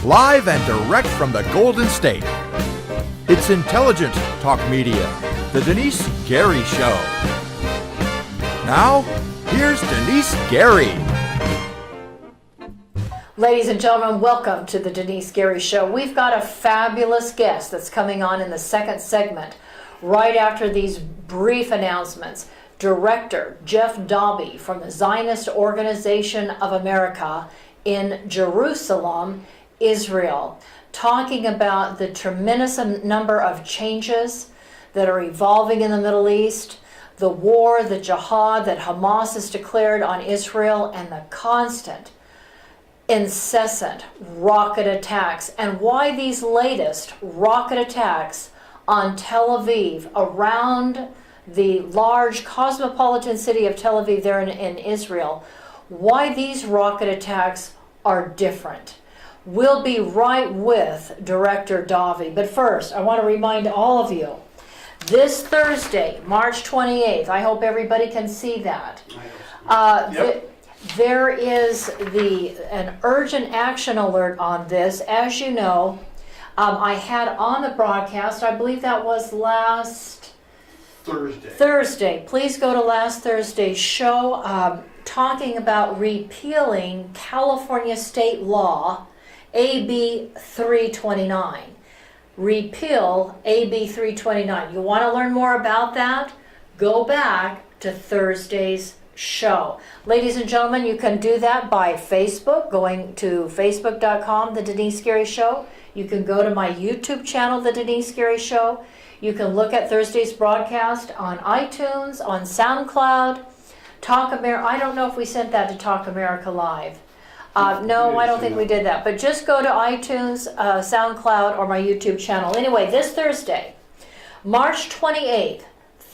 live and direct from the Golden State. It's intelligent talk media, the Denice Gary Show. Now, here's Denice Gary. Ladies and gentlemen, welcome to the Denice Gary Show. We've got a fabulous guest that's coming on in the second segment, right after these brief announcements. Director Jeff Daube from the Zionist Organization of America in Jerusalem, Israel, talking about the tremendous number of changes that are evolving in the Middle East, the war, the jihad that Hamas has declared on Israel, and the constant, incessant rocket attacks, and why these latest rocket attacks on Tel Aviv, around the large cosmopolitan city of Tel Aviv there in Israel, why these rocket attacks are different. We'll be right with Director Daube. But first, I want to remind all of you, this Thursday, March 28th, I hope everybody can see that. There is an urgent action alert on this. As you know, I had on the broadcast, I believe that was last Thursday. Please go to last Thursday's show, talking about repealing California state law, AB 329. Repeal AB 329. You want to learn more about that? Go back to Thursday's show. Ladies and gentlemen, you can do that by Facebook, going to facebook.com, The Denice Gary Show. You can go to my YouTube channel, The Denice Gary Show. You can look at Thursday's broadcast on iTunes, on SoundCloud, Talk America. I don't know if we sent that to Talk America Live. No, I don't think we did that. But just go to iTunes, SoundCloud, or my YouTube channel. Anyway, this Thursday, March 28th,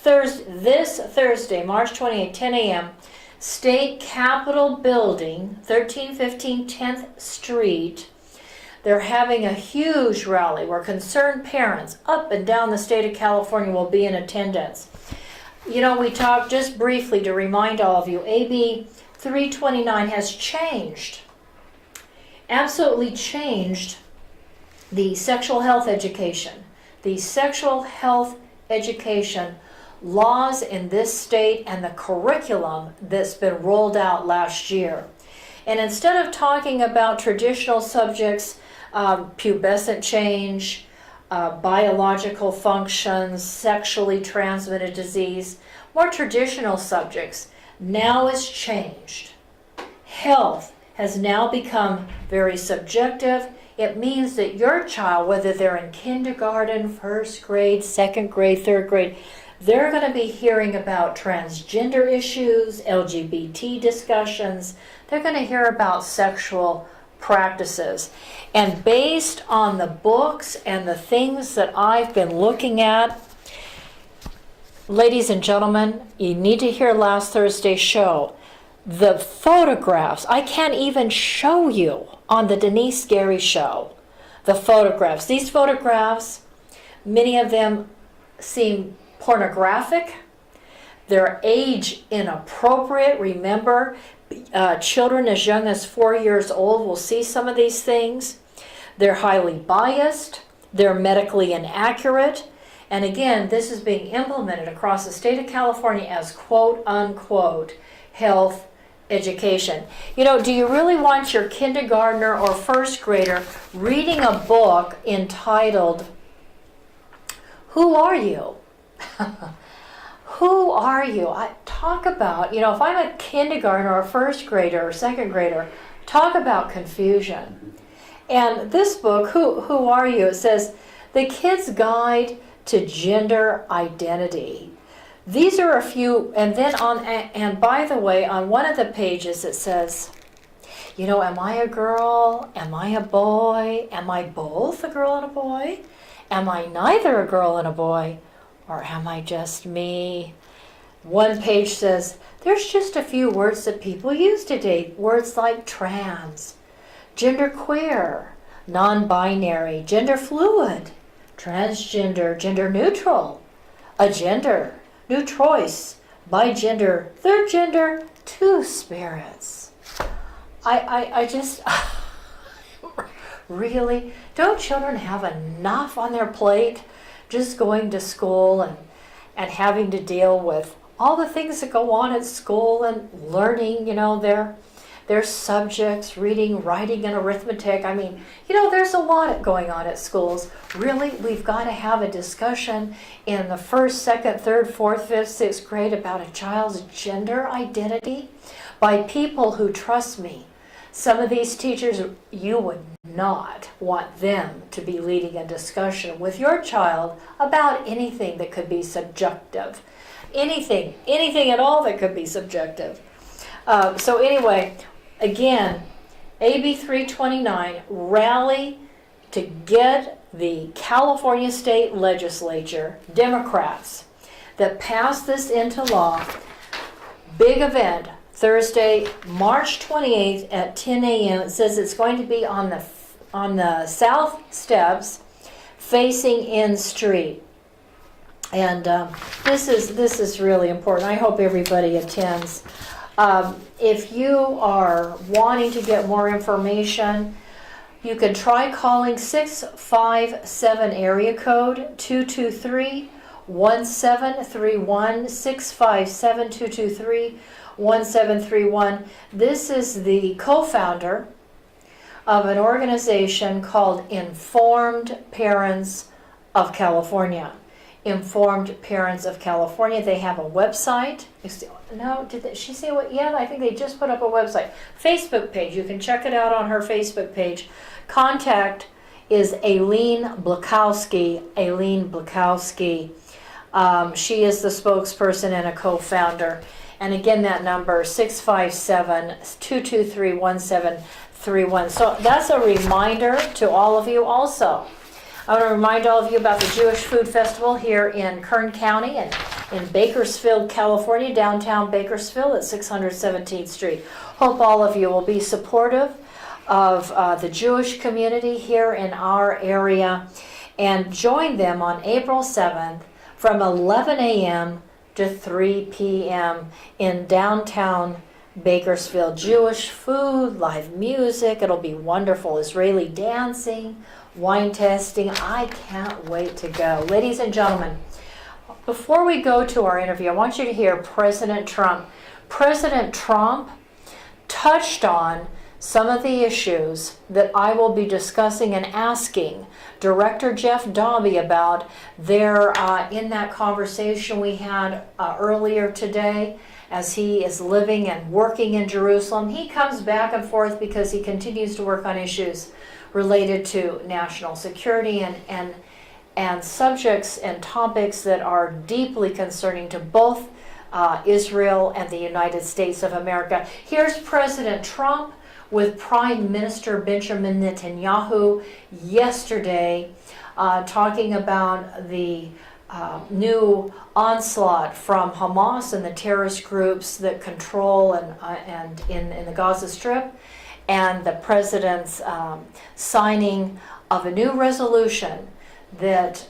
this Thursday, March 28th, 10 a.m., State Capitol Building, 1315 10th Street. They're having a huge rally where concerned parents up and down the state of California will be in attendance. You know, we talked just briefly to remind all of you, AB 329 has changed, absolutely changed the sexual health education. The sexual health education laws in this state and the curriculum that's been rolled out last year. And instead of talking about traditional subjects, pubescent change, biological functions, sexually transmitted disease, more traditional subjects, now is changed. Health has now become very subjective. It means that your child, whether they're in kindergarten, first grade, second grade, third grade, they're going to be hearing about transgender issues, LGBT discussions. They're going to hear about sexual practices. And based on the books and the things that I've been looking at, ladies and gentlemen, you need to hear last Thursday's show. The photographs, I can't even show you on the Denice Gary Show, the photographs. These photographs, many of them seem pornographic. They're age inappropriate. Remember, children as young as 4 years old will see some of these things. They're highly biased. They're medically inaccurate. And again, this is being implemented across the state of California as quote unquote health education. You know, do you really want your kindergartner or first grader reading a book entitled, Who Are You? Who are you? Talk about, you know, if I'm a kindergartner or a first grader or second grader, talk about confusion. And this book, Who Are You? It says, The Kid's Guide to Gender Identity. These are a few, and then and by the way, on one of the pages it says, you know, am I a girl? Am I a boy? Am I both a girl and a boy? Am I neither a girl and a boy? Or am I just me? One page says, there's just a few words that people use today. Words like trans, genderqueer, non-binary, gender fluid, transgender, gender neutral, agender, new choice, bigender, third gender, two spirits. I just, Really? Don't children have enough on their plate just going to school and having to deal with all the things that go on at school and learning, their subjects, reading, writing, and arithmetic? I mean, there's a lot going on at schools. Really, we've got to have a discussion in the first, second, third, fourth, fifth, sixth grade about a child's gender identity by people who, trust me, some of these teachers, you would not want them to be leading a discussion with your child about anything that could be subjective. Anything at all that could be subjective. So anyway, again, AB 329, rally to get the California State Legislature, Democrats, that passed this into law. Big event, Thursday, March 28th at 10 a.m. It says it's going to be on the south steps facing in street. And this is really important. I hope everybody attends. If you are wanting to get more information, you can try calling 657 area code 223-1731, 657-223-1731. This is the co-founder of an organization called Informed Parents of California. Informed Parents of California. They have a website. No, did she say what? Yeah, I think they just put up a website. Facebook page. You can check it out on her Facebook page. Contact is Aileen Blakowski. Aileen Blakowski. She is the spokesperson and a co-founder. And again, that number 657-223-1731. So that's a reminder to all of you also. I want to remind all of you about the Jewish Food Festival here in Kern County and in Bakersfield, California, downtown Bakersfield at 617th Street. Hope all of you will be supportive of the Jewish community here in our area and join them on April 7th from 11 a.m. to 3 p.m. in downtown Bakersfield. Jewish food, live music, it'll be wonderful. Israeli dancing, wine testing. I can't wait to go. Ladies and gentlemen, before we go to our interview, I want you to hear President Trump. President Trump touched on some of the issues that I will be discussing and asking Director Jeff Daube about there in that conversation we had earlier today as he is living and working in Jerusalem. He comes back and forth because he continues to work on issues related to national security and subjects and topics that are deeply concerning to both Israel and the United States of America. Here's President Trump with Prime Minister Benjamin Netanyahu yesterday talking about the new onslaught from Hamas and the terrorist groups that control and in the Gaza Strip, and the president's signing of a new resolution that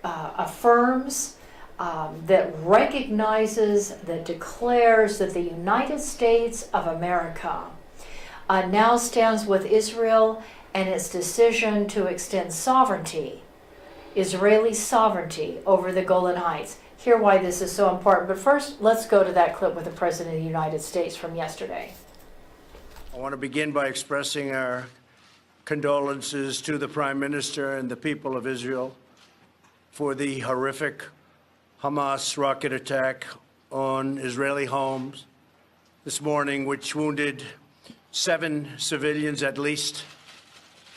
affirms, that recognizes, that declares that the United States of America now stands with Israel and its decision to extend sovereignty, Israeli sovereignty over the Golan Heights. Hear why this is so important. But first, let's go to that clip with the President of the United States from yesterday. I want to begin by expressing our condolences to the Prime Minister and the people of Israel for the horrific Hamas rocket attack on Israeli homes this morning, which wounded 7 civilians at least,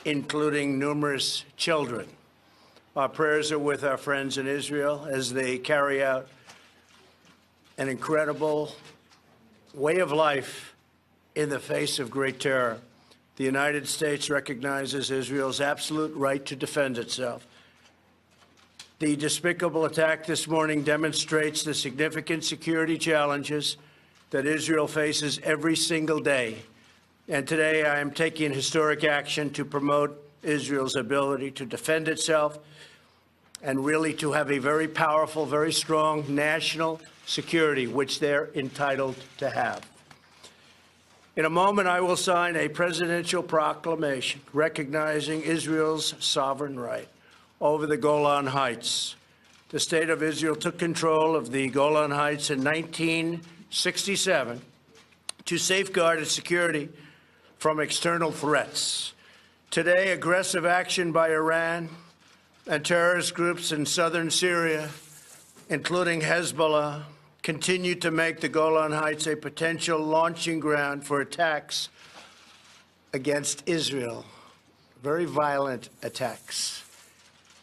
including numerous children. Our prayers are with our friends in Israel as they carry out an incredible way of life in the face of great terror. The United States recognizes Israel's absolute right to defend itself. The despicable attack this morning demonstrates the significant security challenges that Israel faces every single day. And today I am taking historic action to promote Israel's ability to defend itself and really to have a very powerful, very strong national security, which they're entitled to have. In a moment, I will sign a presidential proclamation recognizing Israel's sovereign right over the Golan Heights. The State of Israel took control of the Golan Heights in 1967 to safeguard its security from external threats. Today, aggressive action by Iran and terrorist groups in southern Syria, including Hezbollah, continue to make the Golan Heights a potential launching ground for attacks against Israel, very violent attacks.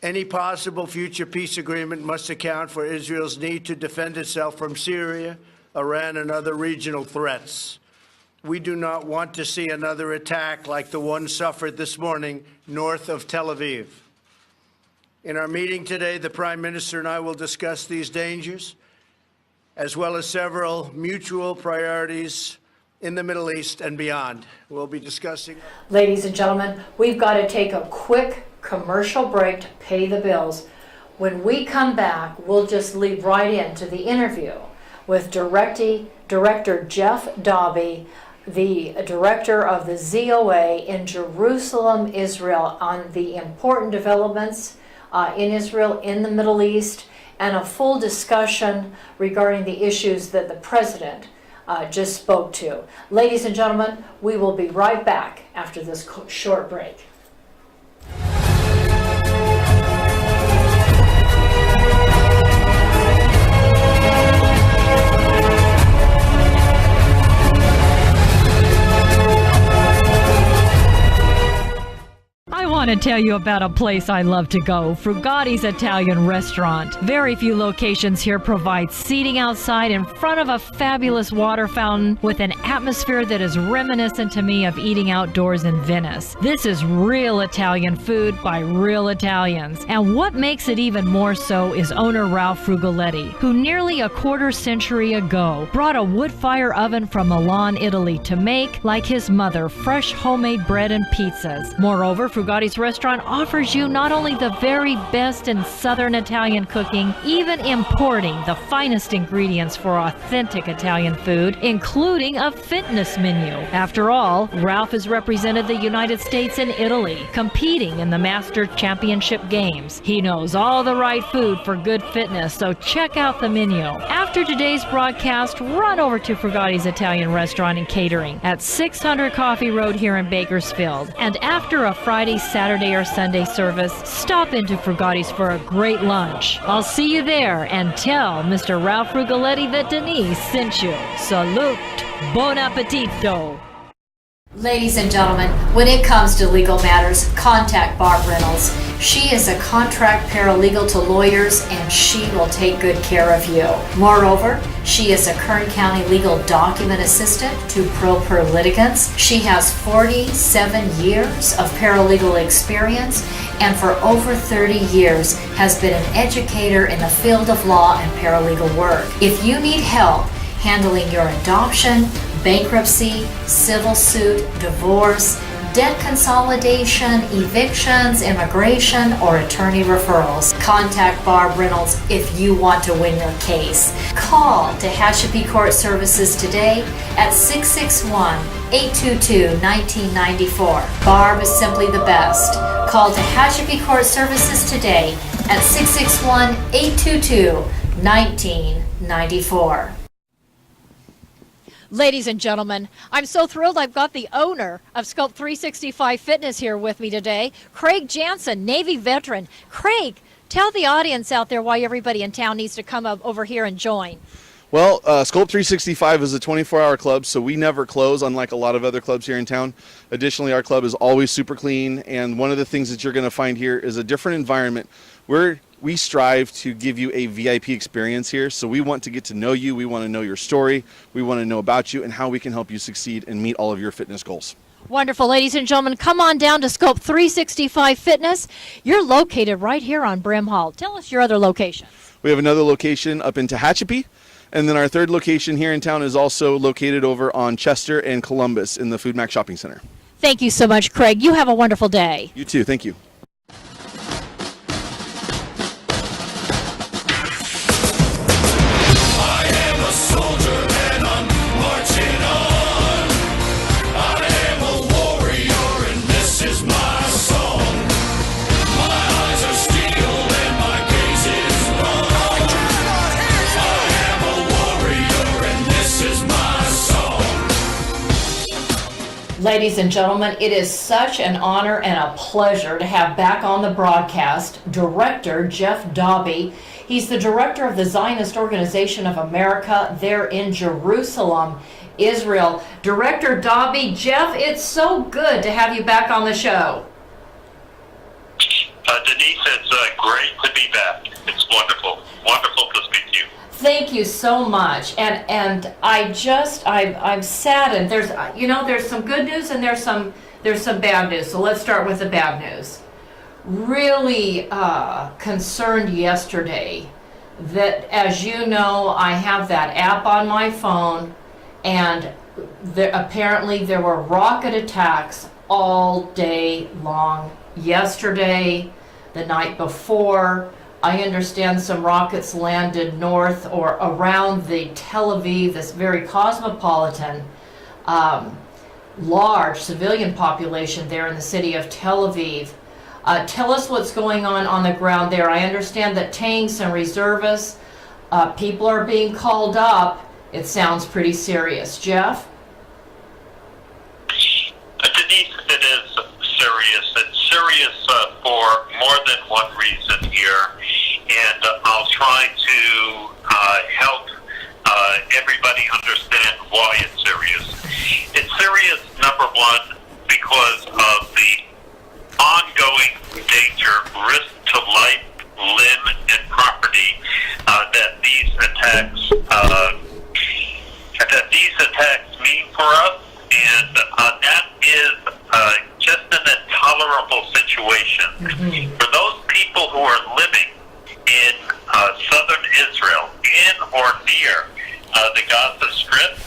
Any possible future peace agreement must account for Israel's need to defend itself from Syria, Iran, and other regional threats. We do not want to see another attack like the one suffered this morning north of Tel Aviv. In our meeting today, the Prime Minister and I will discuss these dangers, as well as several mutual priorities in the Middle East and beyond. We'll be discussing... Ladies and gentlemen, we've got to take a quick commercial break to pay the bills. When we come back, we'll just lead right into the interview with Director Jeff Daube, the director of the ZOA in Jerusalem, Israel, on the important developments in Israel, in the Middle East, and a full discussion regarding the issues that the president just spoke to. Ladies and gentlemen, we will be right back after this short break. I want to tell you about a place I love to go, Frugatti's Italian Restaurant. Very few locations here provide seating outside in front of a fabulous water fountain with an atmosphere that is reminiscent to me of eating outdoors in Venice. This is real Italian food by real Italians. And what makes it even more so is owner Ralph Frugoletti, who nearly a quarter century ago brought a wood fire oven from Milan, Italy to make, like his mother, fresh homemade bread and pizzas. Moreover, Frugatti's Restaurant offers you not only the very best in Southern Italian cooking, even importing the finest ingredients for authentic Italian food, including a fitness menu. After all, Ralph has represented the United States and Italy, competing in the Master Championship Games. He knows all the right food for good fitness, so check out the menu. After today's broadcast, run over to Frugatti's Italian Restaurant and Catering at 600 Coffee Road here in Bakersfield. And after a Friday, Saturday, or Sunday service, stop into Frugatti's for a great lunch. I'll see you there, and tell Mr. Ralph Frugoletti that Denice sent you. Salute. Buon appetito. Ladies and gentlemen, when it comes to legal matters, contact Barb Reynolds. She is a contract paralegal to lawyers, and she will take good care of you. Moreover, she is a Kern County legal document assistant to pro per litigants. She has 47 years of paralegal experience, and for over 30 years has been an educator in the field of law and paralegal work. If you need help handling your adoption, bankruptcy, civil suit, divorce, debt consolidation, evictions, immigration, or attorney referrals, contact Barb Reynolds if you want to win your case. Call Tehachapi Court Services today at 661-822-1994. Barb is simply the best. Call Tehachapi Court Services today at 661-822-1994. Ladies and gentlemen, I'm so thrilled I've got the owner of Scope 365 Fitness here with me today, Craig Jansen, Navy veteran. Craig, tell the audience out there why everybody in town needs to come up over here and join. Well, Scope 365 is a 24-hour club, so we never close, unlike a lot of other clubs here in town. Additionally, our club is always super clean, and one of the things that you're going to find here is a different environment. We strive to give you a VIP experience here, so we want to get to know you, we want to know your story, we want to know about you and how we can help you succeed and meet all of your fitness goals. Wonderful. Ladies and gentlemen, come on down to Scope 365 Fitness. You're located right here on Brim Hall. Tell us your other location. We have another location up in Tehachapi, and then our third location here in town is also located over on Chester and Columbus in the Food Mac Shopping Center. Thank you so much, Craig. You have a wonderful day. You too. Thank you. Ladies and gentlemen, it is such an honor and a pleasure to have back on the broadcast Director Jeff Daube. He's the director of the Zionist Organization of America there in Jerusalem, Israel. Director Daube, Jeff, it's so good to have you back on the show. Denice, it's great to be back. It's wonderful. Wonderful to speak to you. Thank you so much, and I'm saddened. There's some good news and there's some bad news. So let's start with the bad news. Really concerned yesterday that, as you know, I have that app on my phone, and apparently there were rocket attacks all day long yesterday, the night before. I understand some rockets landed north or around the Tel Aviv, this very cosmopolitan, large civilian population there in the city of Tel Aviv. Tell us what's going on the ground there. I understand that tanks and reservists, people are being called up. It sounds pretty serious. Jeff? Denice, it is serious. It's serious for more than one reason here, and I'll try to help everybody understand why it's serious. It's serious, number one, because of the ongoing danger, risk to life, limb, and property that these attacks mean for us, and that is just an intolerable situation. Mm-hmm. For those people who are living in southern Israel, in or near the Gaza Strip,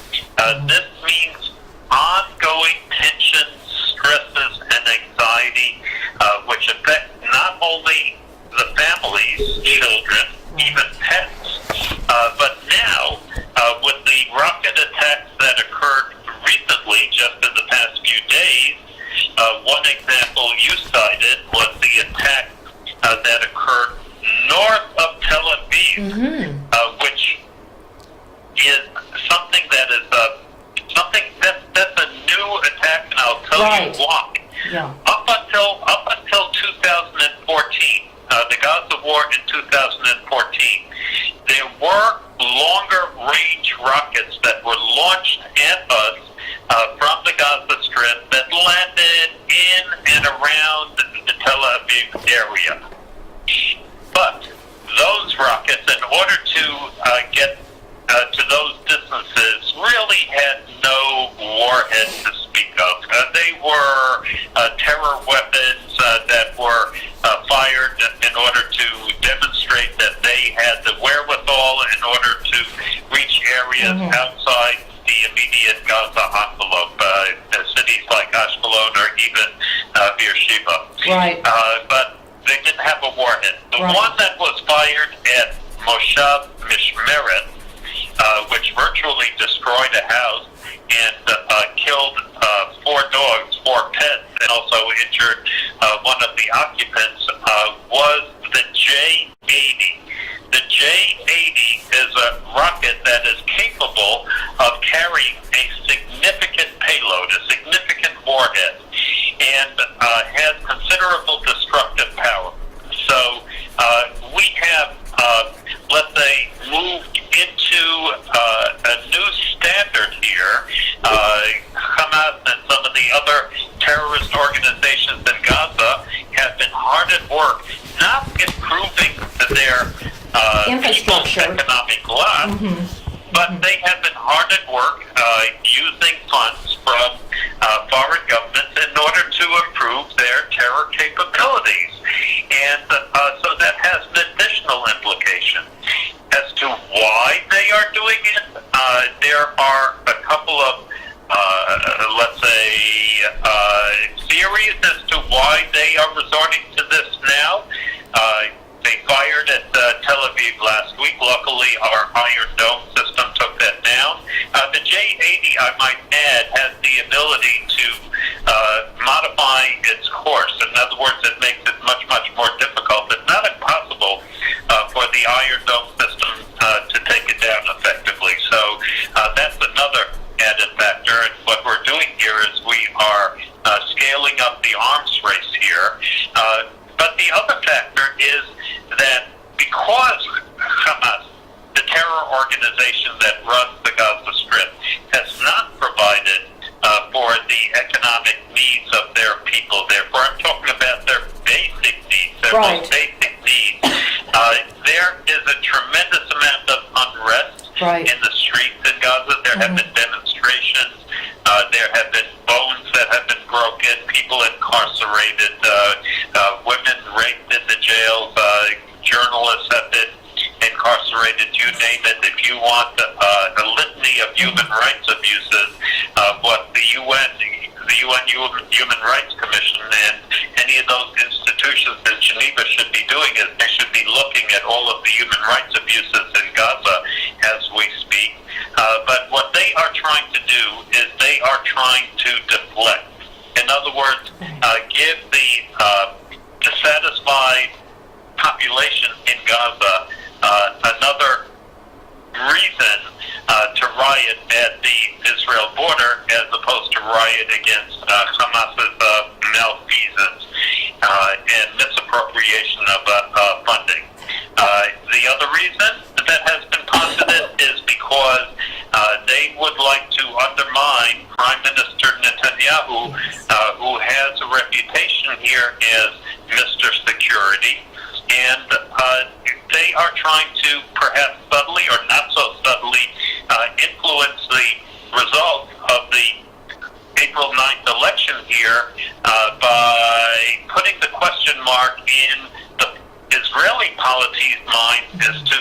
this means ongoing tensions, stresses, and anxiety, which affect not only the families, children, even pets, but now with the rocket attacks that occurred recently, just in the past few days, one example you cited was the attack that occurred north of Tel Aviv, mm-hmm. Which is something that is that's a new attack, and I'll tell you why. Yeah. Up until 2014, the Gaza war in 2014, there were longer range rockets that were launched at us from the Gaza Strip that landed in and around the Tel Aviv area. But those rockets, in order to get to those distances, really had no warhead to speak of. They were terror weapons that were fired in order to demonstrate that they had the wherewithal in order to reach areas mm-hmm. outside the immediate Gaza envelope, cities like Ashkelon or even Beersheba. Right. But they didn't have a warhead. The one that was fired at Moshav Mishmeret, which virtually destroyed a house and killed 4 dogs, 4 pets, and also injured one of the occupants, was the J-80. The J-80 is a rocket that is capable of carrying a significant payload, a significant warhead, and has considerable destructive power. So we have, let's say, moved into a new standard here. Hamas and some of the other terrorist organizations in Gaza have been hard at work, not improving their infrastructure, economic life, mm-hmm. but they have been hard at work using funds from foreign governments in order to improve their terror capabilities. And so that has an additional implication. As to why they are doing it, there are a couple of, let's say, theories as to why they are resorting to this now. They fired at Tel Aviv last week. Luckily, our Iron Dome system took that down. The J-80, I might add, has the ability to modify its course. In other words, it makes it much, much more difficult, if not impossible, for the Iron Dome system to take it down effectively. So that's another added factor. And what we're doing here is we are have been demonstrations. There have been bones that have been broken, people incarcerated, women raped in the jails, journalists have been incarcerated, you name it. If you want a litany of human rights abuses, what the UN Human Rights Commission and any of those institutions in Geneva should be doing is they should be looking at all of the human rights abuses in Gaza as we speak. But what they are trying to do is they are trying to deflect. In other words, give the dissatisfied population in Gaza another reason to riot at the Israel border as opposed to riot against Hamas's malfeasance and misappropriation of funding. The other reason that has been posited is because they would like to undermine Prime Minister Netanyahu, who has a reputation here as Mr. Security, and they are trying to perhaps subtly or not so subtly influence the results of the April 9th election here by putting the question mark in the Israeli polity's mind as to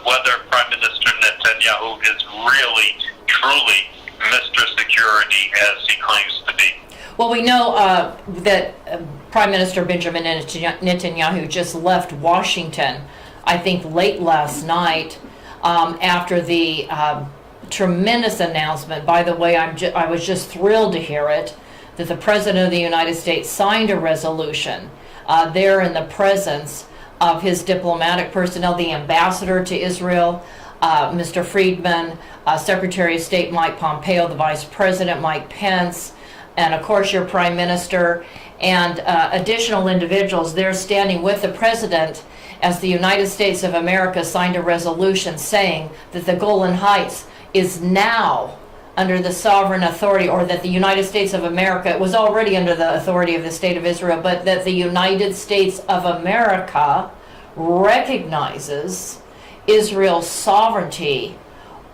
whether Prime Minister Netanyahu is really, truly Mr. Security as he claims to be. Well, we know that Prime Minister Benjamin Netanyahu just left Washington, I think late last night, after the tremendous announcement. By the way, I was just thrilled to hear it, that the President of the United States signed a resolution there in the presence of his diplomatic personnel, the ambassador to Israel, Mr. Friedman, Secretary of State Mike Pompeo, the Vice President Mike Pence, and of course your Prime Minister, and additional individuals there standing with the President as the United States of America signed a resolution saying that the Golan Heights is now under the sovereign authority, or that the United States of America, it was already under the authority of the State of Israel, but that the United States of America recognizes Israel's sovereignty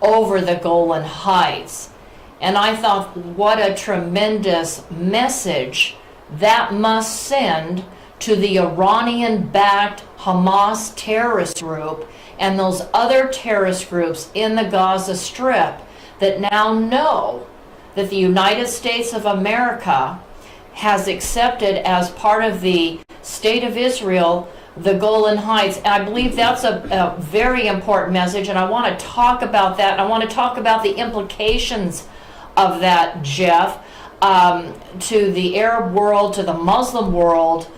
over the Golan Heights. And I thought, what a tremendous message that must send to the Iranian-backed Hamas terrorist group and those other terrorist groups in the Gaza Strip that now know that the United States of America has accepted as part of the State of Israel the Golan Heights. And I believe that's a very important message, and I want to talk about that. I want to talk about the implications of that, Jeff, to the Arab world, to the Muslim world,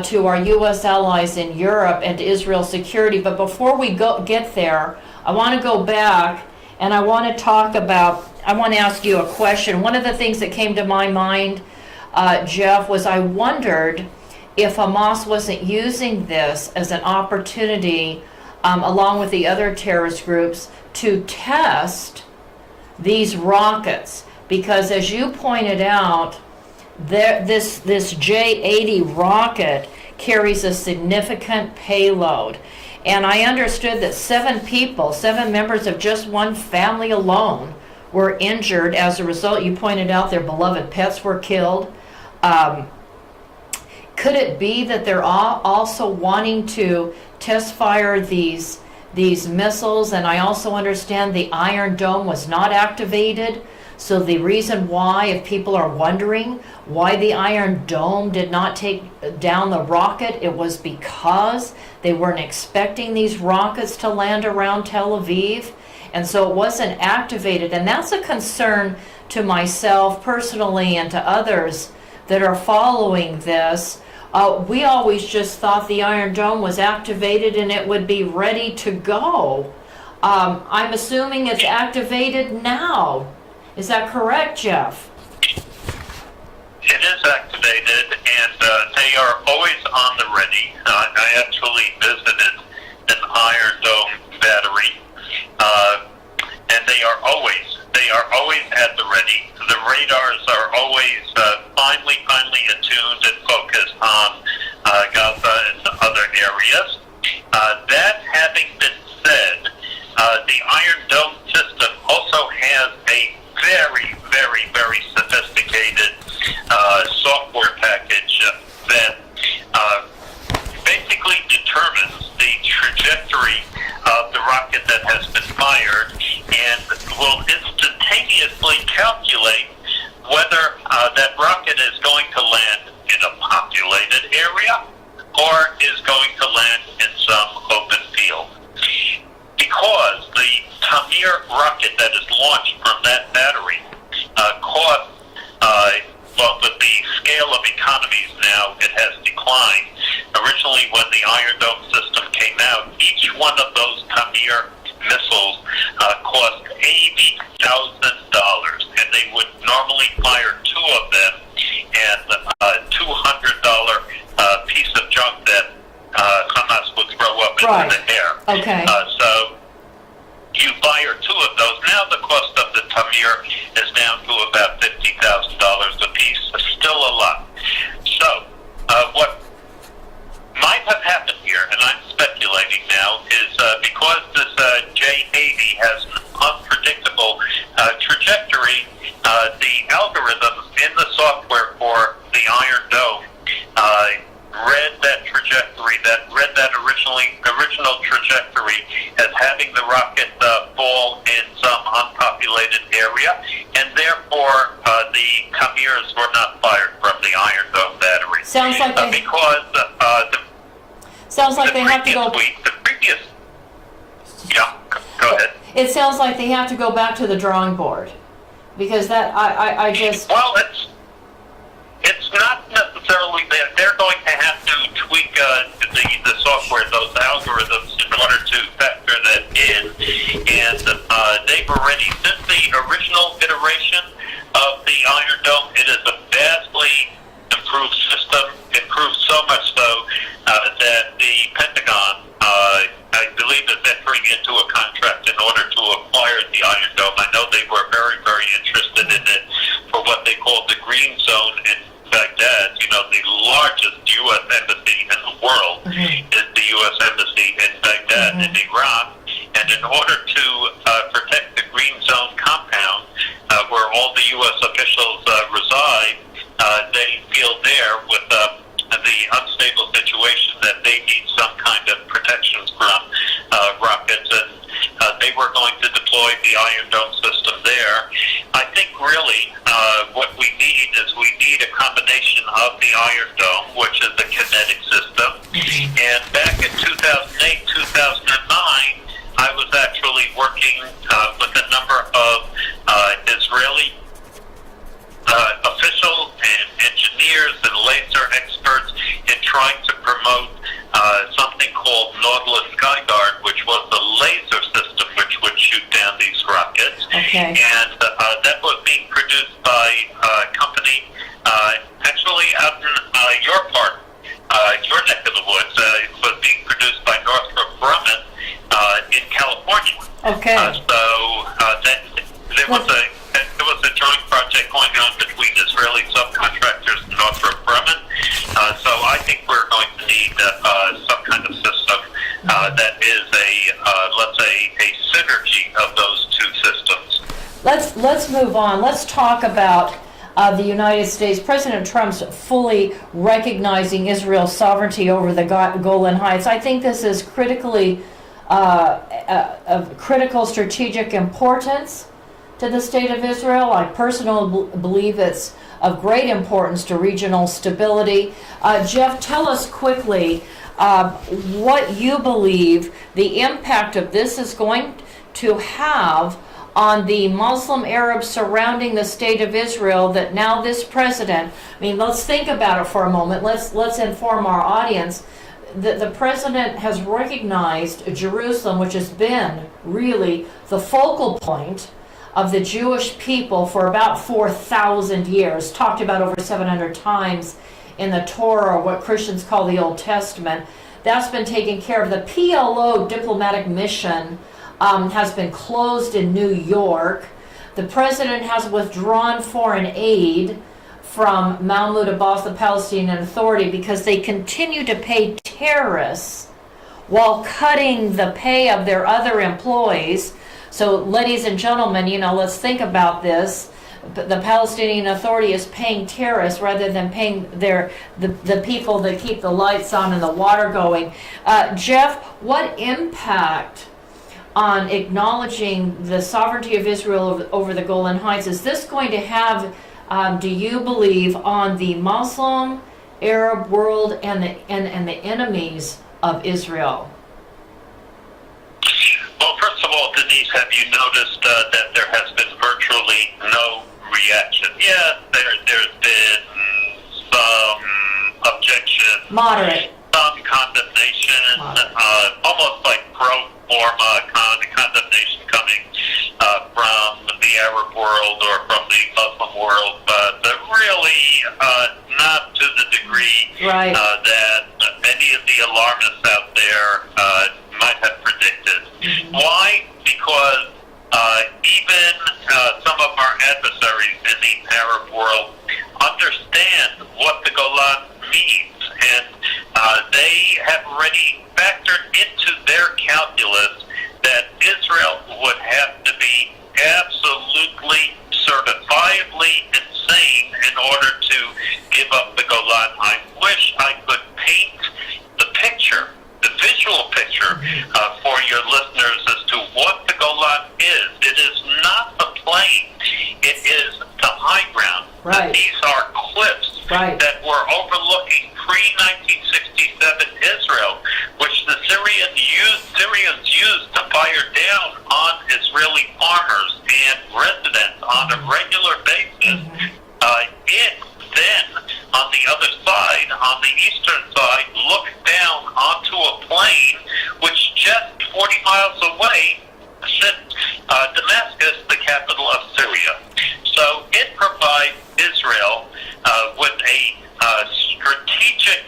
to our U.S. allies in Europe, and to Israel's security. But before we get there, I want to go back and I want to talk about, I want to ask you a question. One of the things that came to my mind, Jeff, was I wondered if Hamas wasn't using this as an opportunity, along with the other terrorist groups, to test these rockets. Because as you pointed out, this J-80 rocket carries a significant payload. And I understood that 7 members of just one family alone, were injured as a result. You pointed out their beloved pets were killed. Could it be that they're also wanting to test fire these missiles? And I also understand the Iron Dome was not activated. So the reason why, if people are wondering why the Iron Dome did not take down the rocket, it was because they weren't expecting these rockets to land around Tel Aviv. And so it wasn't activated. And that's a concern to myself personally and to others that are following this. We always just thought the Iron Dome was activated and it would be ready to go. I'm assuming it's activated now. Is that correct, Jeff? It is activated, and they are always on the ready. I actually visited an Iron Dome battery, and they are always at the ready. The radars are always finely attuned and focused on Gaza and other areas. That having been said, the Iron Dome system also has a very, very, very sophisticated software package that basically determines the trajectory of the rocket that has been fired and will instantaneously calculate whether that rocket is going to land in a populated area or is going to land in some open field. Because the Tamir rocket that is launched from that battery costs, well, with the scale of economies now, it has declined. Originally, when the Iron Dome system came out, each one of those Tamir missiles cost $80,000, and they would normally fire two of them, and a $200 piece of junk that Hamas would throw up into the air. Okay. So you fire two of those. Now the cost of the Tamir is down to about $50,000 a piece. Still a lot. So what might have happened here, and I'm speculating now, is because this J-80 has an unpredictable trajectory, the algorithms in the software for the Iron Dome read that trajectory, read that original trajectory as having the rocket fall in some unpopulated area, and therefore the Tamirs were not fired from the Iron Dome battery. Sounds like they, because sounds like the they have to go. Yeah, go ahead. It sounds like they have to go back to the drawing board, because that I just. Well, it's not necessarily that they're going to have to tweak the software, those algorithms, in order to factor that in. And they've already, since the original iteration of the Iron Dome, it is a vastly improved system, improved so much so that the Pentagon, I believe, is entering into a contract in order to acquire the Iron Dome. I know they were very, very interested in it for what they call the Green Zone in Baghdad. You know, the largest U.S. embassy in the world is the U.S. Embassy in Baghdad in Iraq. And in order to protect the Green Zone compound, where all the U.S. officials reside, they feel there with the unstable situation that they need some kind of protections from rockets, and they were going to deploy the Iron Dome system there. I think really what we need is a combination of the Iron Dome, which is the kinetic system, and back in 2008, 2009, I was actually working with a number of Israeli officials and engineers and laser experts in trying to promote something called Nautilus Skyguard, which was the laser system which would shoot down these rockets. Okay. And that was being produced by a company actually out in your part, your neck of the woods. It was being produced by Northrop Grumman in California. Okay. There was a joint project going on between Israeli subcontractors and Northrop Grumman. So I think we're going to need some kind of system that is let's say, a synergy of those two systems. Let's move on. Let's talk about the United States. President Trump's fully recognizing Israel's sovereignty over the Golan Heights. I think this is critically of critical strategic importance to the state of Israel. I personally believe it's of great importance to regional stability. Jeff, tell us quickly what you believe the impact of this is going to have on the Muslim Arabs surrounding the state of Israel, that now this president, I mean, let's think about it for a moment. Let's inform our audience. The president has recognized Jerusalem, which has been really the focal point of the Jewish people for about 4,000 years, talked about over 700 times in the Torah, or what Christians call the Old Testament. That's been taken care of. The PLO diplomatic mission has been closed in New York. The president has withdrawn foreign aid from Mahmoud Abbas, the Palestinian Authority, because they continue to pay terrorists while cutting the pay of their other employees. So, ladies and gentlemen, let's think about this. The Palestinian Authority is paying terrorists rather than paying the people that keep the lights on and the water going. Jeff, what impact on acknowledging the sovereignty of Israel over the Golan Heights is this going to have, do you believe, on the Muslim, Arab world and the enemies of Israel? Well, first of all, Denise, have you noticed that there has been virtually no reaction? Yes, there's been some objection, Moderate. some condemnation, almost like pro forma condemnation coming from the Arab world or from the Muslim world, but really not to the degree that many of the alarmists out there might have predicted. Why? Because even some of our adversaries in the Arab world understand what the Golan means, and they have already factored into their calculus that Israel would have to be absolutely certifiably insane in order to give up the Golan. I wish I could paint the picture, the visual picture for your listeners as to what the Golan is. It is not a plain. It is the high ground. Right. These are cliffs that were overlooking pre-1967 Israel, which the Syrians used to fire down on Israeli farmers and residents on a regular basis. It then, on the other side, on the eastern side, looks down onto a plain which just 40 miles away sits Damascus, the capital of Syria. So it provides Israel with a strategic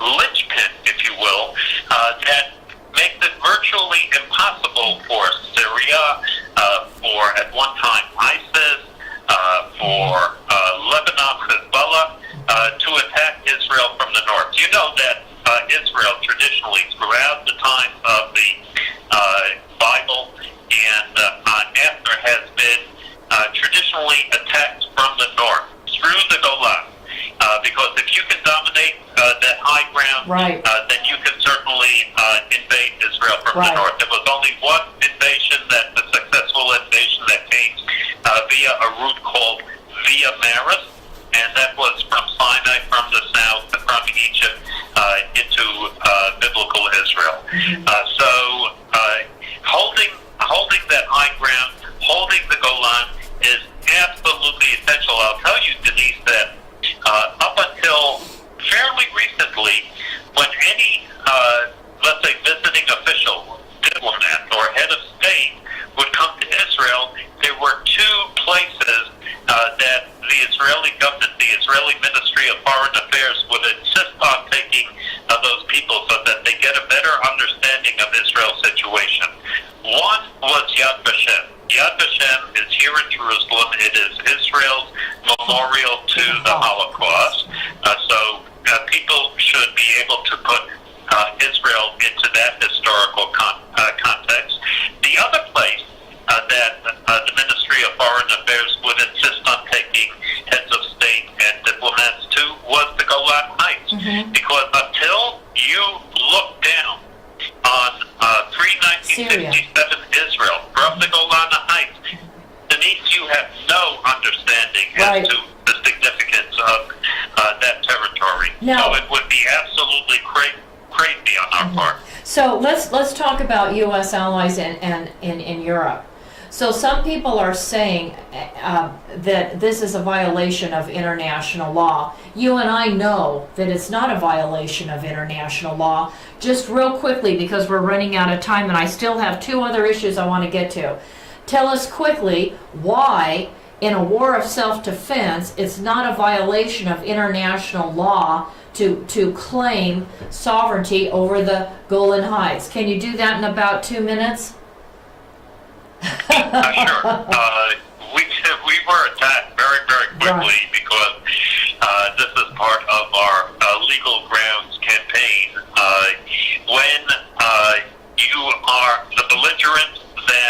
linchpin, if you will, that makes it virtually impossible for Syria, for at one time ISIS, for Lebanon, Hezbollah, to attack Israel from the north. You know that Israel traditionally, throughout the time of the Bible and after, has been traditionally attacked from the north through the Golan. Because if you can dominate that high ground, then you can certainly invade Israel from the north. There was only one invasion, the successful invasion that came via a route called Via Maris, and that was from Sinai, from the south, from Egypt, into biblical Israel. So holding that high ground, holding the Golan is absolutely essential. I'll tell you, Denise, that up until fairly recently, when any, let's say, visiting official, diplomat, or head of state would come to Israel, there were two places that the Israeli government, the Israeli Ministry of Foreign Affairs, would insist on taking those people so that they get a better understanding of Israel's situation. One was Yad Vashem. Yad Vashem is here in Jerusalem. It is Israel's memorial to the Holocaust. So people should be able to put Israel into that historical context. The other place that the Ministry of Foreign Affairs would insist on taking heads of state and diplomats to was the Golan Heights. Because until you look down on pre-1967 Israel from the Golan Heights, Denise, you have no understanding as to the significance of that territory. So it would be absolutely crazy on our part. So let's talk about U.S. allies in Europe. So some people are saying that this is a violation of international law. You and I know that it's not a violation of international law. Just real quickly, because we're running out of time and I still have two other issues I want to get to. Tell us quickly why, in a war of self-defense, it's not a violation of international law to claim sovereignty over the Golan Heights. Can you do that in about 2 minutes? Sure. We were attacked very, very quickly because this is part of our legal grounds campaign. When you are the belligerent, then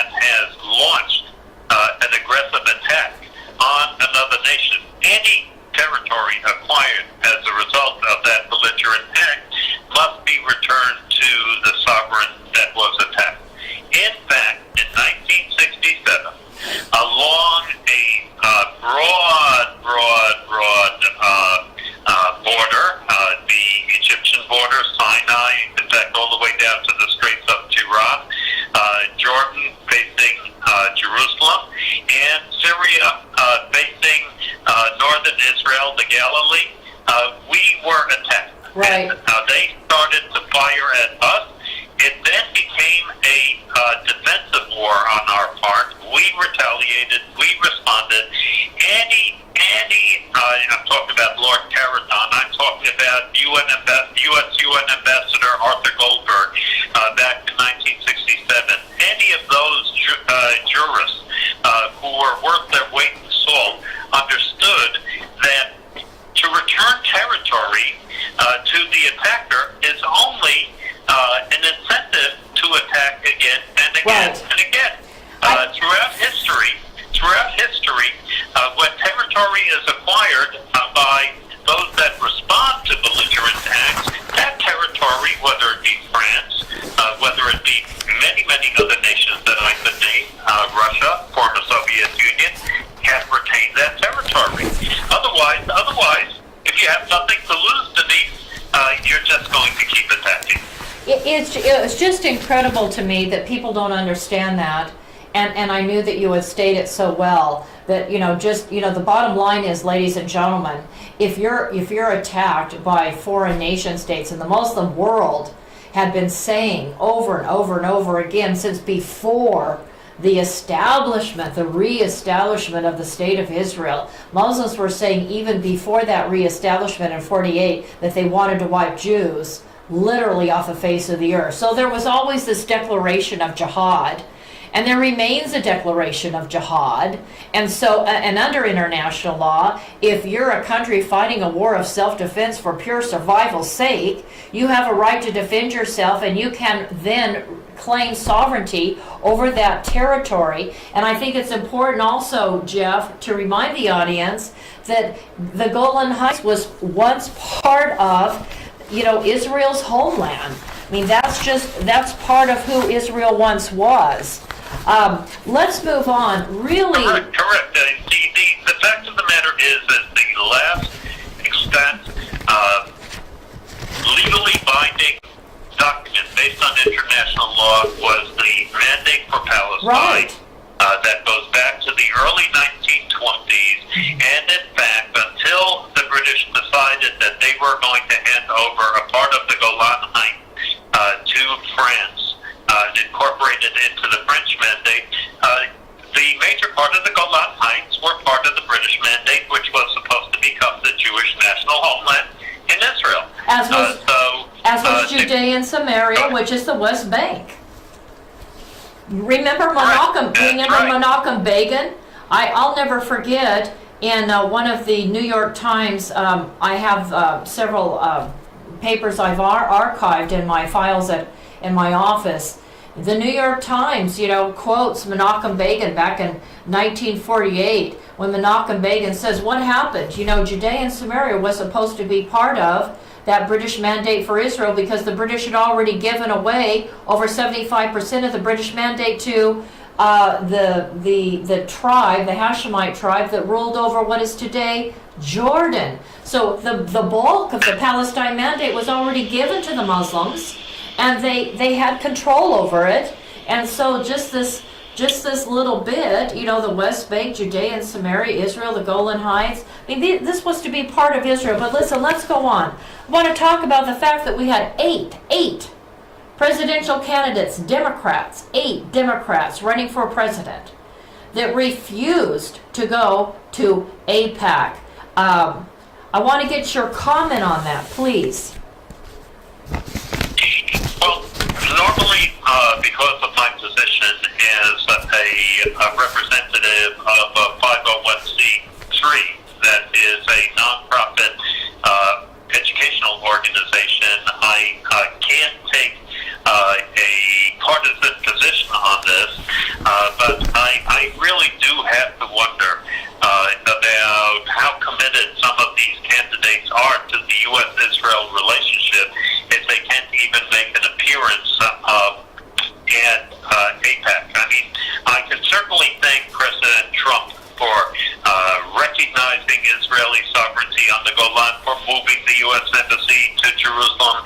area facing northern Israel, the Galilee, we were attacked. Right. And, they started to fire at us. It then became a defensive war on our part. We retaliated. We responded. I'm talking about Lord Caradon. I'm talking about U.S. UN Ambassador Arthur Goldberg back in 1967. Any of those jurists who were worth their weight in salt understood that to return territory to the attacker is only an incentive to attack again and again and again. Throughout history, when territory is acquired by those that respond to belligerent acts, that territory, whether it be France, whether it be many other nations that I could name, Russia, former Soviet Union, have retained that territory. Otherwise, if you have nothing to lose, Denise, you're just going to keep attacking. It's just incredible to me that people don't understand that. And I knew that you would state it so well that, the bottom line is, ladies and gentlemen, if you're attacked by foreign nation states, and the Muslim world had been saying over and over and over again since before the reestablishment of the State of Israel. Muslims were saying even before that reestablishment in 48 that they wanted to wipe Jews literally off the face of the earth. So there was always this declaration of jihad. And there remains a declaration of jihad. And so, and under international law, if you're a country fighting a war of self-defense for pure survival's sake, you have a right to defend yourself, and you can then claim sovereignty over that territory. And I think it's important also, Jeff, to remind the audience that the Golan Heights was once part of, Israel's homeland. I mean, that's part of who Israel once was. Let's move on. Really, correct. The fact of the matter is that the last extant legally binding document based on international law was the Mandate for Palestine. Right. That goes back to the early 1920s, and in fact, until the British decided that they were going to hand over a part of the Golan Heights to France, incorporated into the French Mandate, the major part of the Golan Heights were part of the British Mandate, which was supposed to become the Jewish national homeland in Israel. As was Judea and Samaria, which is the West Bank. Remember Menachem Begin? I'll never forget, in one of the New York Times, I have several papers I've archived in my files in my office. The New York Times, quotes Menachem Begin back in 1948, when Menachem Begin says, what happened? Judea and Samaria was supposed to be part of that British Mandate for Israel because the British had already given away over 75% of the British Mandate to the tribe, the Hashemite tribe that ruled over what is today Jordan. So the bulk of the Palestine Mandate was already given to the Muslims, and they had control over it. And so just this little bit, the West Bank, Judea and Samaria, Israel, the Golan Heights, I mean, this was to be part of Israel. But listen, let's go on. I want to talk about the fact that we had eight presidential candidates, Democrats, 8 Democrats running for president that refused to go to AIPAC. I want to get your comment on that, please. Well, normally, because of my position as a representative of a 501c3, that is a nonprofit educational organization, I can't take a partisan position on this, but I really do have to wonder about how committed some of these candidates are to the U.S.-Israel relationship if they can't even make an appearance at AIPAC. I mean, I can certainly thank President Trump for recognizing Israeli sovereignty on the Golan, for moving the U.S. Embassy to Jerusalem,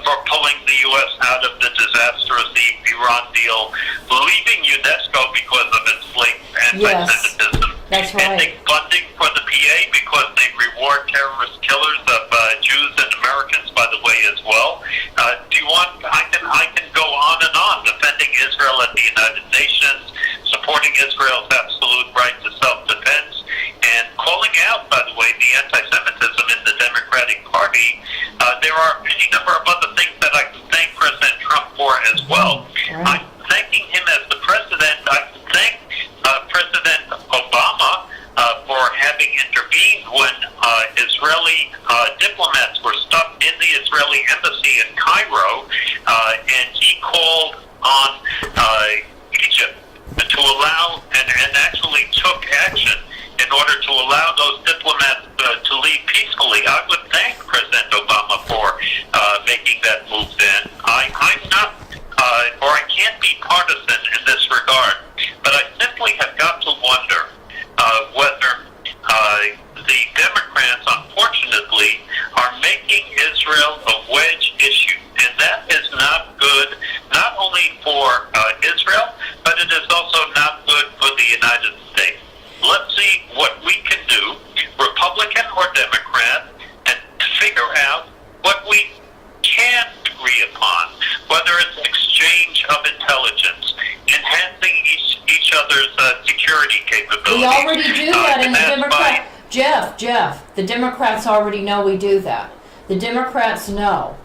for pulling the U.S. out of the disastrous Iran deal, leaving UNESCO because of its blatant anti-Semitism. That's right. And take funding for the PA because they reward terrorist killers of Jews and Americans, by the way, as well. Do you want? I can go on and on, defending Israel at the United Nations, supporting Israel's absolute right to self-defense, and calling out, by the way, the anti-Semitism in the Democratic Party. There are any number of other things that I can thank President Trump for as well. Right. I'm thanking him as the president. I can thank President Obama for having intervened when Israeli diplomats were stuck in the Israeli embassy in Cairo, and he called on Egypt to allow and actually took action in order to allow those diplomats to leave peacefully. I would thank President Obama for making that move then. I'm not, or I can't be partisan in this regard, but I simply have got to wonder whether the Democrats, unfortunately, are making Israel a wedge issue. And that is not good, not only for Israel, but it is also not good for the United States. Let's see what we can do, Republican or Democrat, and figure out what we can agree upon, whether it's exchange of intelligence, enhancing each other's security capabilities. We already do that in the Democrat. Jeff, the Democrats already know we do that. The Democrats know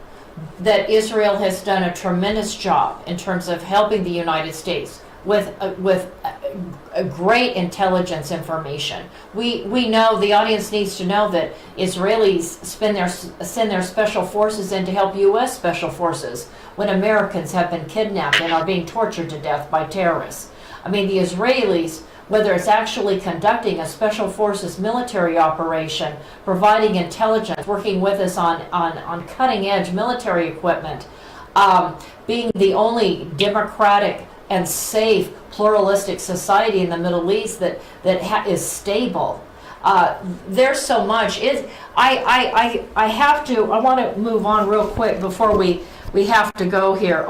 that Israel has done a tremendous job in terms of helping the United States with a great intelligence information. We know, the audience needs to know that Israelis send their special forces in to help U.S. special forces when Americans have been kidnapped and are being tortured to death by terrorists. I mean, the Israelis, whether it's actually conducting a special forces military operation, providing intelligence, working with us on cutting edge military equipment, being the only democratic and safe pluralistic society in the Middle East that is stable. There's so much. I want to move on real quick before we have to go here.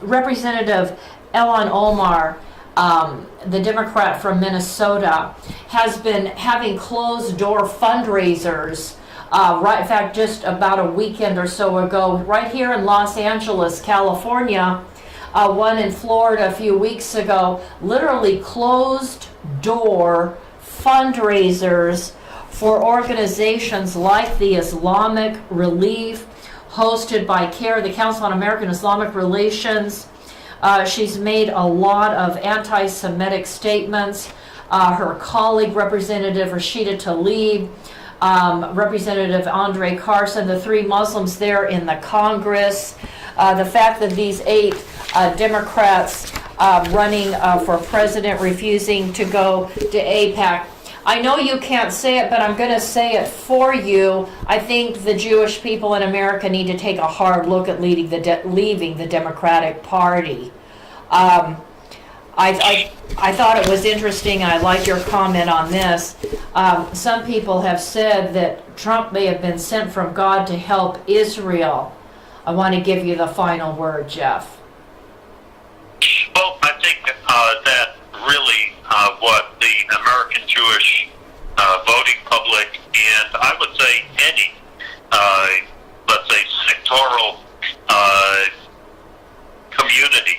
Representative Elon Omar, the Democrat from Minnesota, has been having closed door fundraisers. In fact, just about a weekend or so ago, right here in Los Angeles, California, one in Florida a few weeks ago, literally closed door fundraisers for organizations like the Islamic Relief, hosted by CARE, the Council on American Islamic Relations. She's made a lot of anti-Semitic statements. Her colleague, Representative Rashida Tlaib, Representative Andre Carson, the three Muslims there in the Congress, the fact that these 8 Democrats running for president refusing to go to AIPAC. I know you can't say it, but I'm going to say it for you. I think the Jewish people in America need to take a hard look at leaving the Democratic Party. I thought it was interesting. I like your comment on this. Some people have said that Trump may have been sent from God to help Israel. I want to give you the final word, Jeff. Well, I think that really what the American Jewish voting public, and I would say any, let's say, sectoral community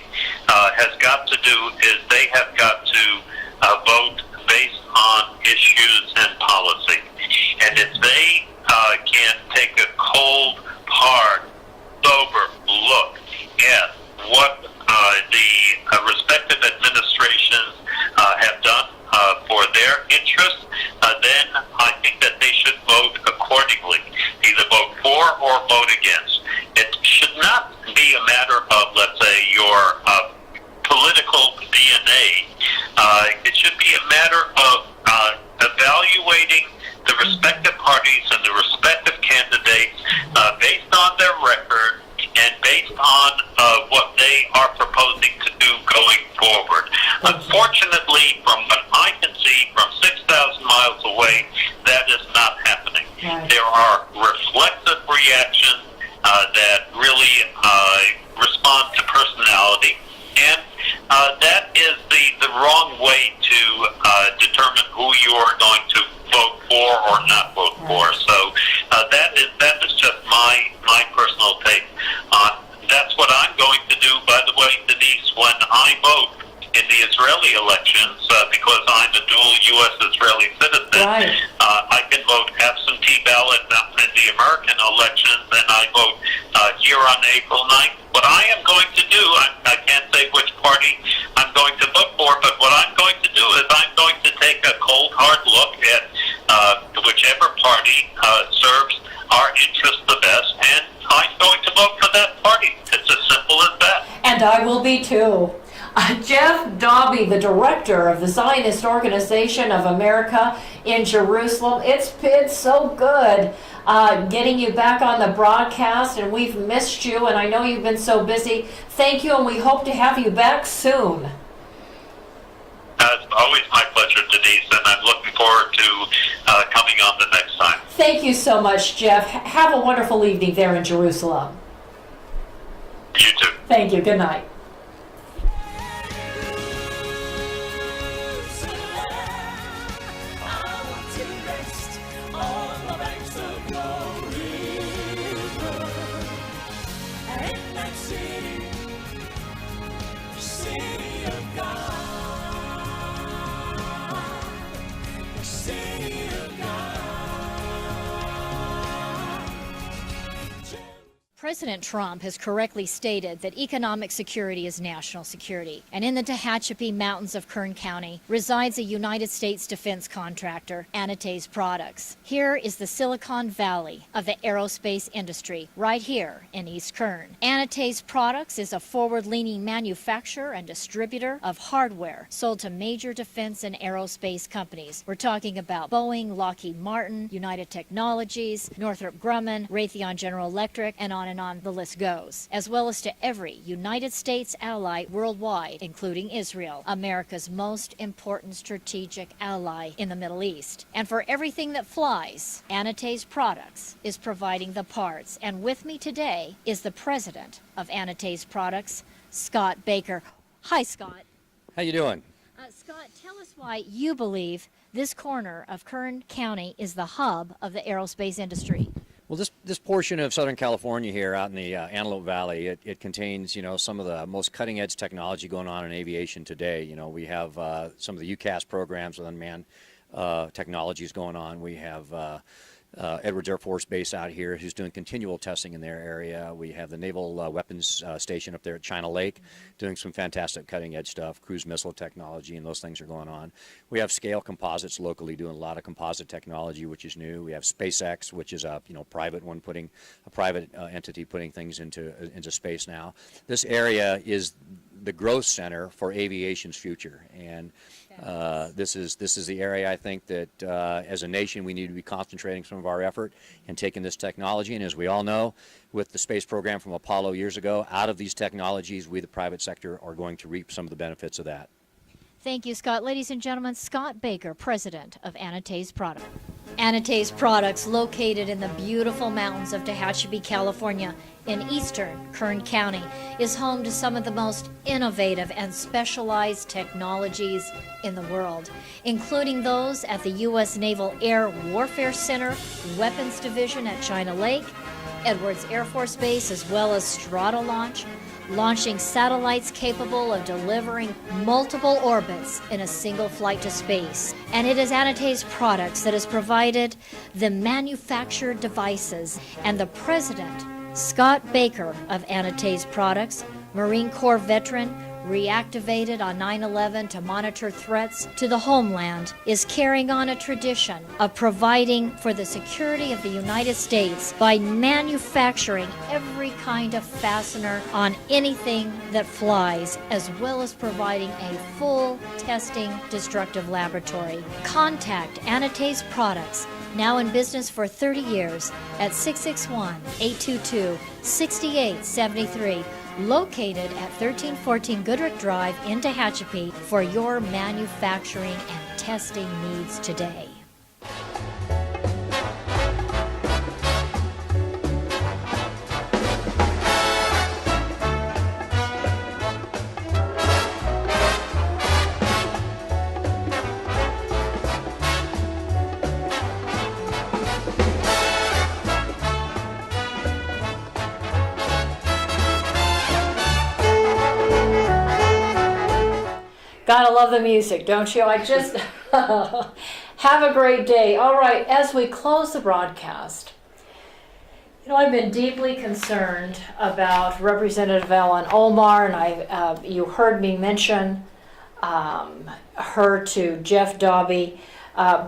has got to do is they have got to vote based on issues and policy. And if they can take a cold, hard, sober look at what the respective administrations have done for their interests, then I think that they should vote accordingly, either vote for or vote against. It should not be a matter of, let's say, your political DNA. It should be a matter of evaluating the respective parties and the respective candidates based on their record and based on what they are proposing to do going forward. Unfortunately, from what I can see from 6,000 miles away, that is not happening. Right. There are reflexive reactions that really respond to personality, and that is the wrong way to determine who you are going to vote for or not vote for. So that is just my personal take. That's what I'm going to do, by the way, Denise, when I vote in the Israeli elections, because I'm a dual U.S.-Israeli citizen. Right. I can vote absentee ballot in the American elections, and I vote here on April 9th. What I am going to do, I can't say which party I'm going to vote for, but what I'm going to do is I'm going to take a cold, hard look at whichever party serves our interests the best, and I'm going to vote for that party. It's as simple as that. And I will be too. Jeff Daube, the director of the Zionist Organization of America in Jerusalem. It's been so good getting you back on the broadcast, and we've missed you, and I know you've been so busy. Thank you, and we hope to have you back soon. It's always my pleasure, Denise, and I'm looking forward to coming on the next time. Thank you so much, Jeff. Have a wonderful evening there in Jerusalem. You too. Thank you. Good night. President Trump has correctly stated that economic security is national security, and in the Tehachapi Mountains of Kern County resides a United States defense contractor, Anti-Semitism Products. Here is the Silicon Valley of the aerospace industry, right here in East Kern. Anti-Semitism Products is a forward-leaning manufacturer and distributor of hardware sold to major defense and aerospace companies. We're talking about Boeing, Lockheed Martin, United Technologies, Northrop Grumman, Raytheon General Electric, and on the list goes, as well as to every United States ally worldwide, including Israel, America's most important strategic ally in the Middle East. And for everything that flies, Anti-Semitism Products is providing the parts. And with me today is the president of Anti-Semitism Products, Scott Baker. Hi, Scott. How you doing? Scott, tell us why you believe this corner of Kern County is the hub of the aerospace industry. Well, this portion of Southern California here out in the Antelope Valley, it contains, some of the most cutting-edge technology going on in aviation today. We have some of the UCAS programs with unmanned technologies going on. We have Edwards Air Force Base out here who's doing continual testing in their area. We have the Naval Weapons Station up there at China Lake doing some fantastic cutting-edge stuff, cruise missile technology, and those things are going on. We have Scale Composites locally doing a lot of composite technology, which is new. We have SpaceX, which is a private one, putting a private entity putting things into space now. This area is the growth center for aviation's future, and this is the area I think that as a nation we need to be concentrating some of our effort and taking this technology. And as we all know, with the space program from Apollo years ago, out of these technologies, we, the private sector, are going to reap some of the benefits of that. Thank you, Scott. Ladies and gentlemen, Scott Baker, president of Anti-Semitism Products. Anti-Semitism Products, located in the beautiful mountains of Tehachapi, California, in eastern Kern County, is home to some of the most innovative and specialized technologies in the world, including those at the U.S. Naval Air Warfare Center, Weapons Division at China Lake, Edwards Air Force Base, as well as Strata Launch, launching satellites capable of delivering multiple orbits in a single flight to space. And it is Anti-Semitism Products that has provided the manufactured devices, and the president, Scott Baker of Anti-Semitism Products, Marine Corps veteran, reactivated on 9/11 to monitor threats to the homeland, is carrying on a tradition of providing for the security of the United States by manufacturing every kind of fastener on anything that flies, as well as providing a full testing destructive laboratory. Contact Anti-Semitism Products, now in business for 30 years, at 661-822-6873. Located at 1314 Goodrich Drive in Tehachapi for your manufacturing and testing needs today. Gotta love the music, don't you? I just have a great day. All right, as we close the broadcast, I've been deeply concerned about Representative Ellen Omar, and you heard me mention her to Jeff Daube,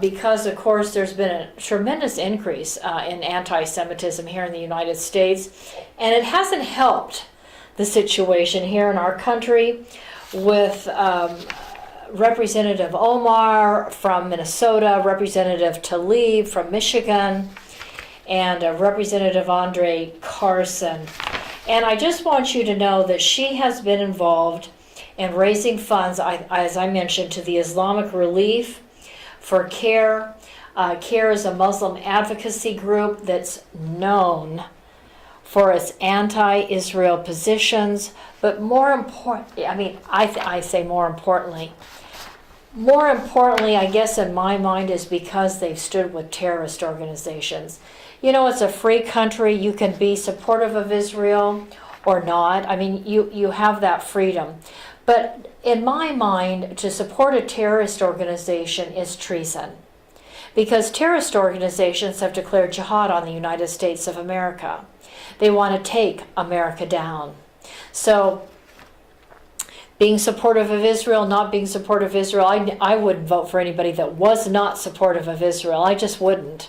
because, of course, there's been a tremendous increase in anti-Semitism here in the United States, and it hasn't helped the situation here in our country with Representative Omar from Minnesota, Representative Tlaib from Michigan, and Representative Andre Carson. And I just want you to know that she has been involved in raising funds, as I mentioned, to the Islamic Relief for CARE. CARE is a Muslim advocacy group that's known for its anti-Israel positions, but more importantly, I say more importantly, I guess in my mind, is because they've stood with terrorist organizations. It's a free country. You can be supportive of Israel or not. You have that freedom. But in my mind, to support a terrorist organization is treason, because terrorist organizations have declared jihad on the United States of America. They want to take America down. So being supportive of Israel, not being supportive of Israel, I wouldn't vote for anybody that was not supportive of Israel. I just wouldn't.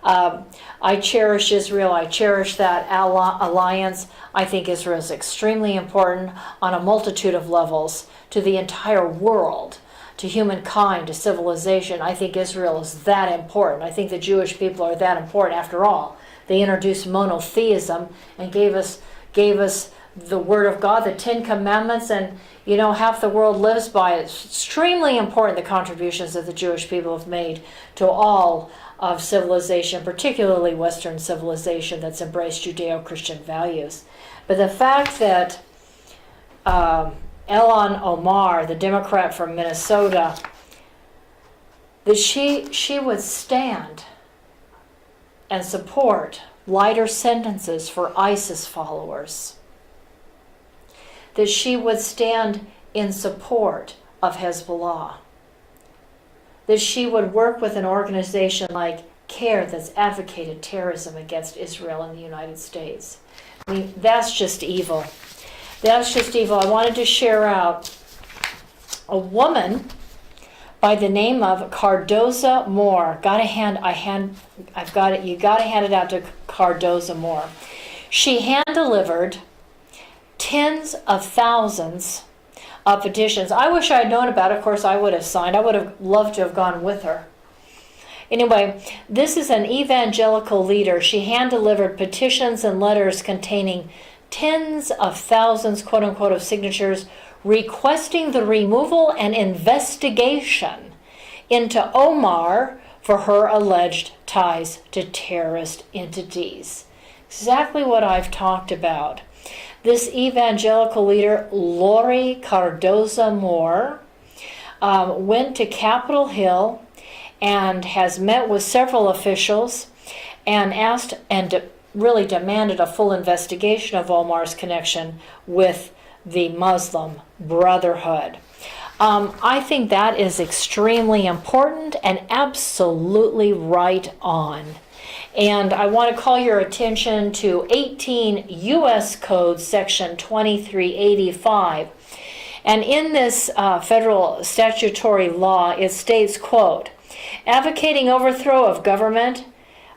I cherish Israel. I cherish that alliance. I think Israel is extremely important on a multitude of levels to the entire world, to humankind, to civilization. I think Israel is that important. I think the Jewish people are that important. After all, they introduced monotheism and gave us the Word of God, the Ten Commandments, and half the world lives by it. It's extremely important, the contributions that the Jewish people have made to all of civilization, particularly Western civilization that's embraced Judeo-Christian values. But the fact that Ellen Omar, the Democrat from Minnesota, that she would stand and support lighter sentences for ISIS followers, that she would stand in support of Hezbollah, that she would work with an organization like CARE that's advocated terrorism against Israel in the United States. That's just evil. That's just evil. I wanted to share out a woman by the name of Cardoza Moore. I've got it. You got to hand it out to Cardoza Moore. She hand-delivered tens of thousands of petitions. I wish I had known about it. Of course, I would have signed. I would have loved to have gone with her. Anyway, this is an evangelical leader. She hand-delivered petitions and letters containing tens of thousands, quote-unquote, of signatures requesting the removal and investigation into Omar for her alleged ties to terrorist entities. Exactly what I've talked about. This evangelical leader, Lori Cardoza Moore, went to Capitol Hill and has met with several officials and asked and really demanded a full investigation of Omar's connection with the Muslim Brotherhood. I think that is extremely important and absolutely right on. And I want to call your attention to 18 U.S. Code Section 2385. And in this federal statutory law, it states, quote, advocating overthrow of government,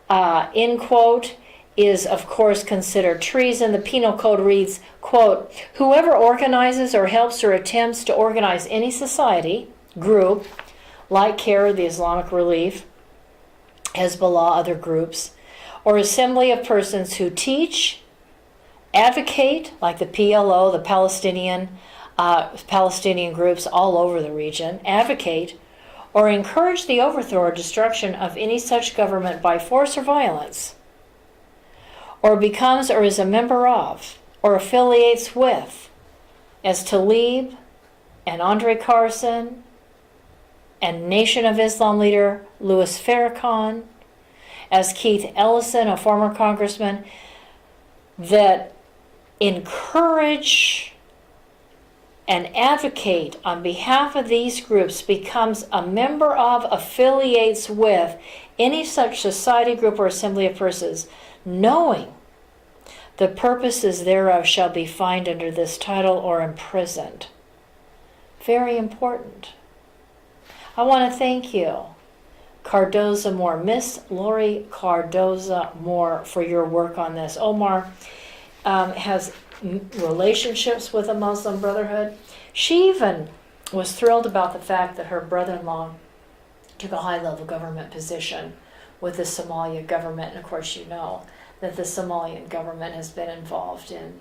end quote, is of course considered treason. The penal code reads, quote, whoever organizes or helps or attempts to organize any society, group, like CARE, the Islamic Relief, Hezbollah, other groups, or assembly of persons who teach, advocate, like the PLO, the Palestinian groups all over the region, advocate, or encourage the overthrow or destruction of any such government by force or violence, or becomes or is a member of, or affiliates with, as Tlaib and Andre Carson and Nation of Islam leader Louis Farrakhan, as Keith Ellison, a former congressman, that encourage and advocate on behalf of these groups, becomes a member of, affiliates with any such society, group, or assembly of persons, knowing the purposes thereof shall be fined under this title or imprisoned. Very important. I want to thank you, Cardoza Moore, Miss Lori Cardoza Moore, for your work on this. Omar has relationships with the Muslim Brotherhood. She even was thrilled about the fact that her brother-in-law took a high-level government position with the Somalia government. And of course, you know that the Somalian government has been involved in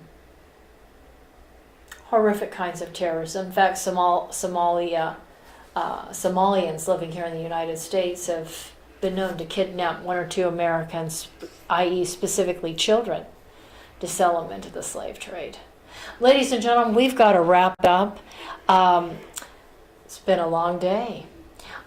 horrific kinds of terrorism. In fact, Somalians living here in the United States have been known to kidnap 1 or 2 Americans, i.e. specifically children, to sell them into the slave trade. Ladies and gentlemen, we've got to wrap up. It's been a long day.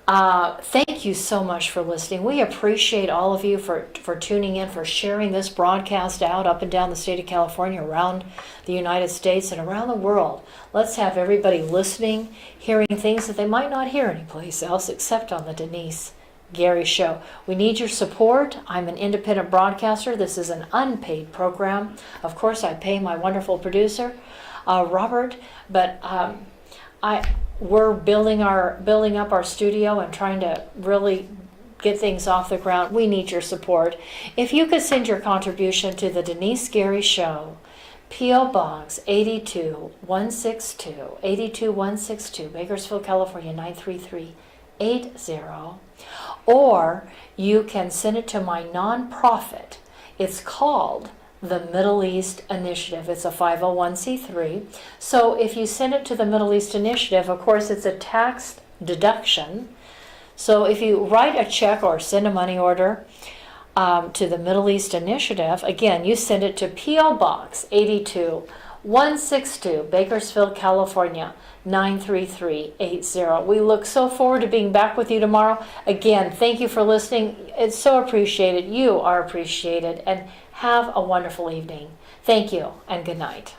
Thank you so much for listening. We appreciate all of you for tuning in, for sharing this broadcast out up and down the state of California, around the United States, and around the world. Let's have everybody listening, hearing things that they might not hear anyplace else except on the Denice Gary Show. We need your support. I'm an independent broadcaster. This is an unpaid program. Of course, I pay my wonderful producer, Robert, but we're building up our studio and trying to really get things off the ground. We need your support. If you could send your contribution to the Denice Gary Show, P.O. Box 82162, Bakersfield, California 93380, or you can send it to my nonprofit. It's called the Middle East Initiative. It's a 501c3. So if you send it to the Middle East Initiative, of course, it's a tax deduction. So if you write a check or send a money order to the Middle East Initiative, again, you send it to P.O. Box 82162, Bakersfield, California 93380. We look so forward to being back with you tomorrow. Again, thank you for listening. It's so appreciated. You are appreciated. And have a wonderful evening. Thank you, and good night.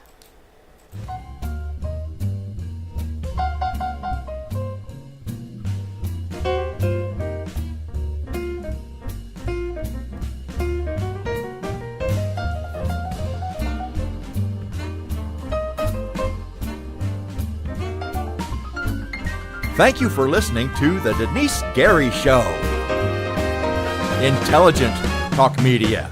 Thank you for listening to the Denice Gary Show. Intelligent talk media.